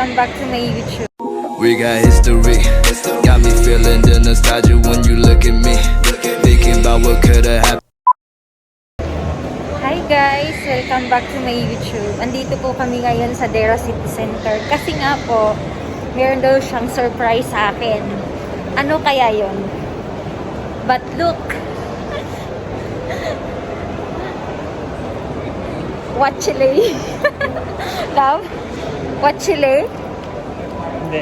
welcome back to my YouTube. We got history, got me feeling the nostalgia when you look at me, thinking about what could've happened. Hi guys! Welcome back to my YouTube. Andito po kami ngayon sa Dera City Center kasi nga po, meron daw siyang surprise sa akin. Ano kaya yon? But look! What chile? Love? What chile? Hindi.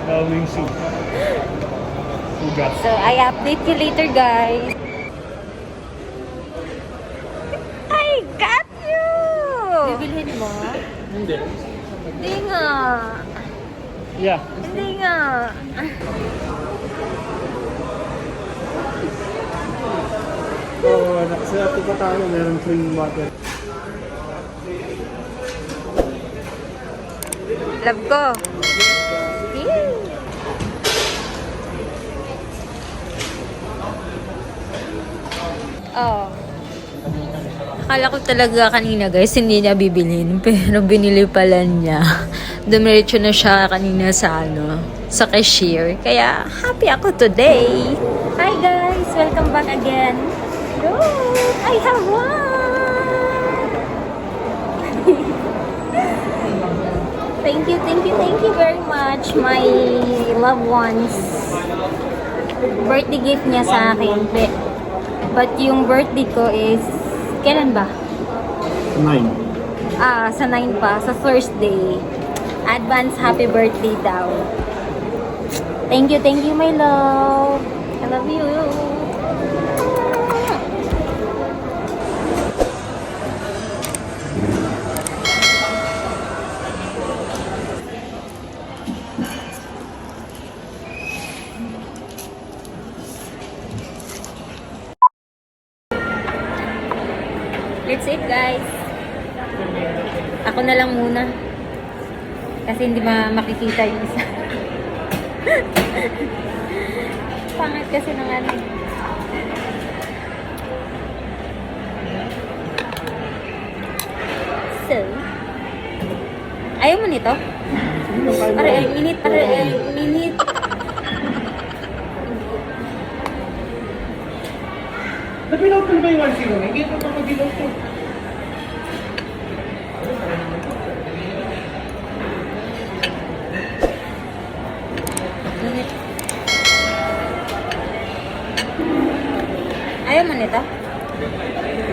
Gawing soup. Ugat. So, I update you later guys. I got you! Bibilhin mo? Hindi. Hindi nga. Yeah. Hindi nga. So, nakasarap pa tayo. Meron clean water. Love ko. Yay! Oh. Akala ko talaga kanina guys, hindi niya bibilhin. Pero binili pala niya. Dumiretso na siya kanina sa sa cashier. Kaya happy ako today. Hi guys! Welcome back again. Look! I have one! Thank you very much, my loved ones. Birthday gift niya sa akin. But yung birthday ko is, kailan ba? 9. Sa 9 pa, sa Thursday. Advance happy birthday daw. Thank you, my love. I love you. That's it guys. Ako na lang muna. Kasi hindi makikita yung isa. Pangit kasi ng ano. So, ayaw mo nito? Para minute. Napilaw ko ba yung 1-0? Hindi ito pa mag-ilaw ko. Ayaw mo nito?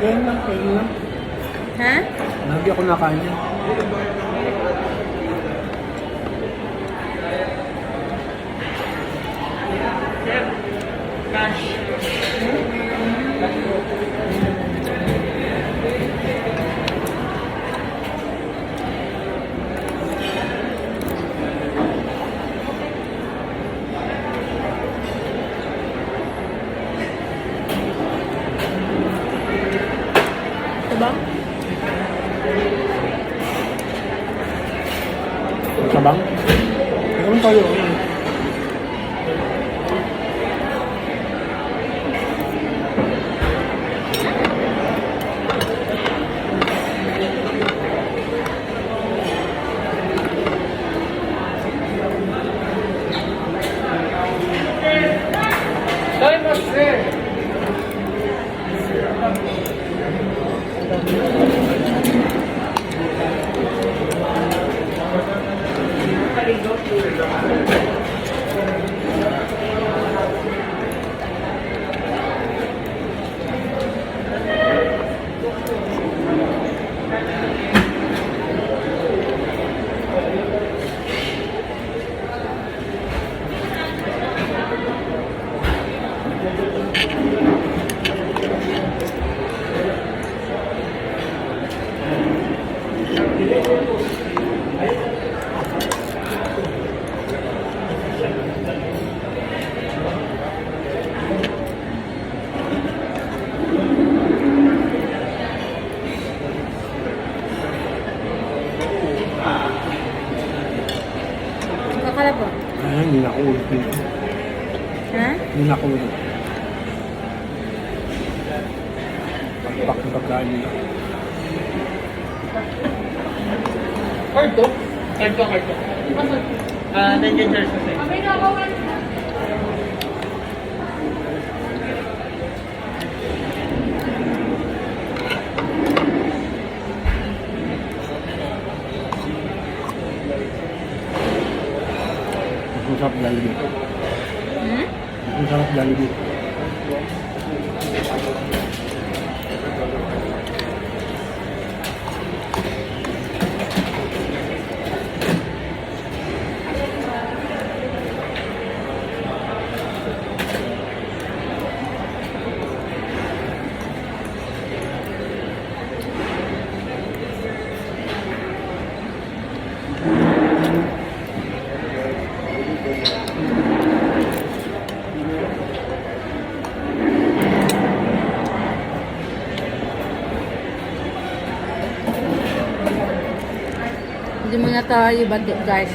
Ganyan lang, kain lang. Ha? Lagi ako nakain yan. Diba? Sabang? Meron tayo. Akala po? Hindi na ako ulit. Ha? Hindi na ako ulit. Pagpak ng pagkain nila. Hard to? Card ko. Nandiyan siya sa side. Ang sarap Jollibee. Ang sarap Jollibee. Hindi mo na tayo bandit, guys.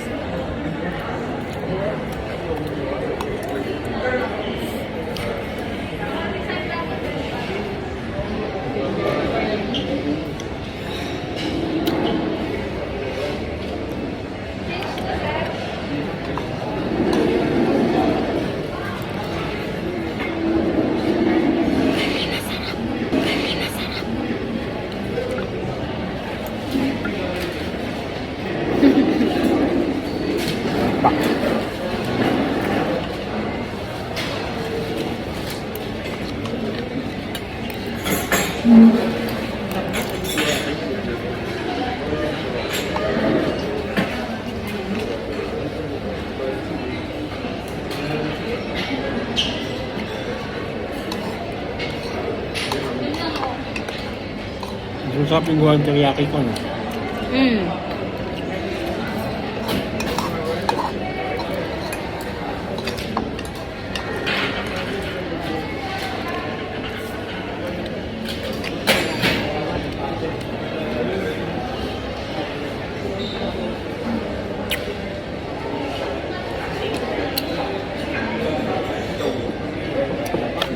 Ang sarap yung guwan teriyaki ko, no?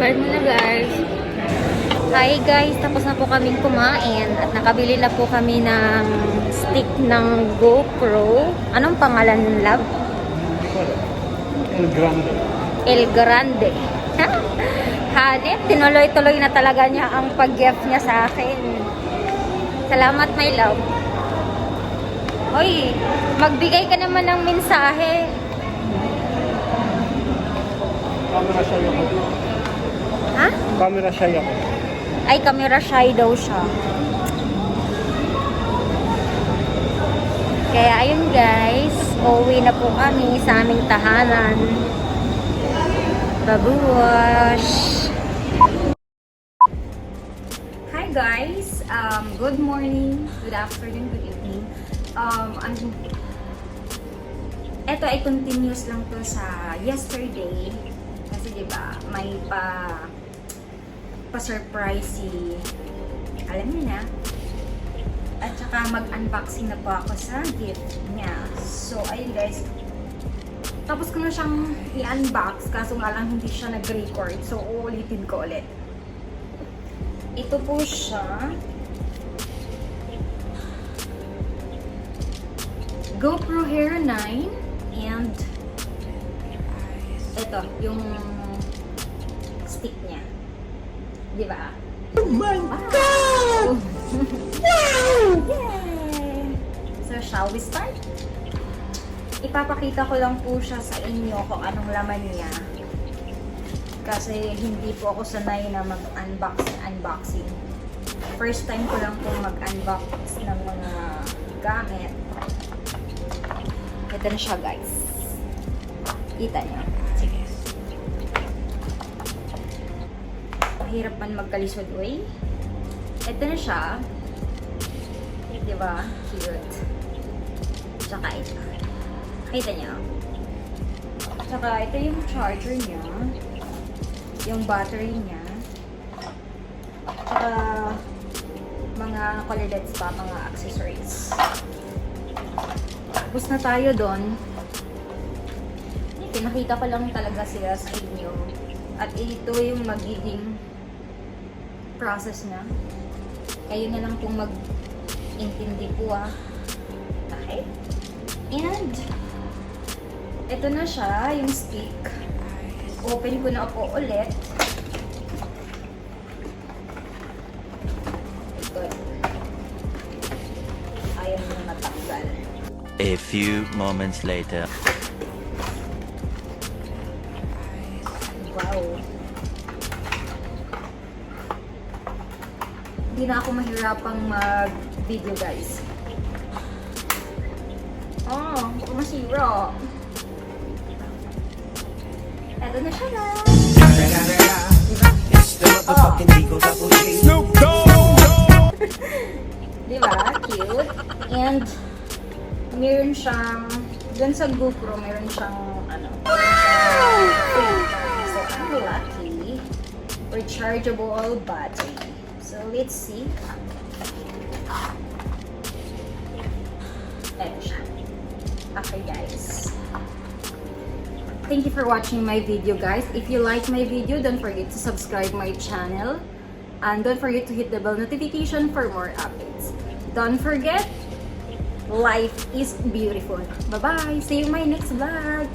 Bye muna, guys. Hi guys, tapos na po kaming kumain at nakabili na po kami ng stick ng GoPro. Anong pangalan ng lab? El Grande. El Grande. Hanip, tinuloy-tuloy na talaga niya ang pag-gift niya sa akin. Salamat, my love. Hoy, magbigay ka naman ng mensahe. Camera shy ako. Ha? Camera shy ako. Ay, camera shy daw siya. Kaya ayun guys, uuwi na po kami sa aming tahanan. Babuwash! Hi guys! Good morning, good afternoon, good evening. Ito ay continuous lang to sa yesterday. Kasi diba, may pa-surprise si, alam niyo na. At saka mag-unboxing na po ako sa gift niya. So, ayun guys. Tapos ko na siyang i-unbox. Kaso nga lang hindi siya nag-record. So, uulitin ko ulit. Ito po siya. GoPro Hero 9. And ito, yung stick niya. Di ba? Oh my God! Yay! So, shall we start? Ipapakita ko lang po siya sa inyo kung anong laman niya. Kasi hindi po ako sanay na mag-unboxing. First time ko lang po mag-unbox ng mga gamit. Ito na siya, guys. Kita niyo. Sige. Mahirap man magkalisod, way. Ito na siya. Diba? Cute. Tsaka ito. Kita niyo. Tsaka ito yung charger niya. Yung battery niya. Tsaka mga colorlets pa, mga accessories. Tapos na tayo doon. Pinakita ko lang talaga sila sa inyo. At ito yung magiging process na. Kayo na lang kung mag-intindi po ah. Okay? And, ito na siya, yung stick. Open ko na po ulit. Ito. Ayaw mo na matanggal. A few moments later. Wow. Hindi na ako mahirapang mag-video, guys. Oh, hindi ko masira. Eto na siya na. Diba? Cute. And, meron siyang, dun sa GoPro, meron siyang, so, I'm lucky. Rechargeable battery. So, let's see. Eto siya. Okay, guys. Thank you for watching my video, guys. If you like my video, don't forget to subscribe my channel. And don't forget to hit the bell notification for more updates. Don't forget, life is beautiful. Bye-bye. See you in my next vlog.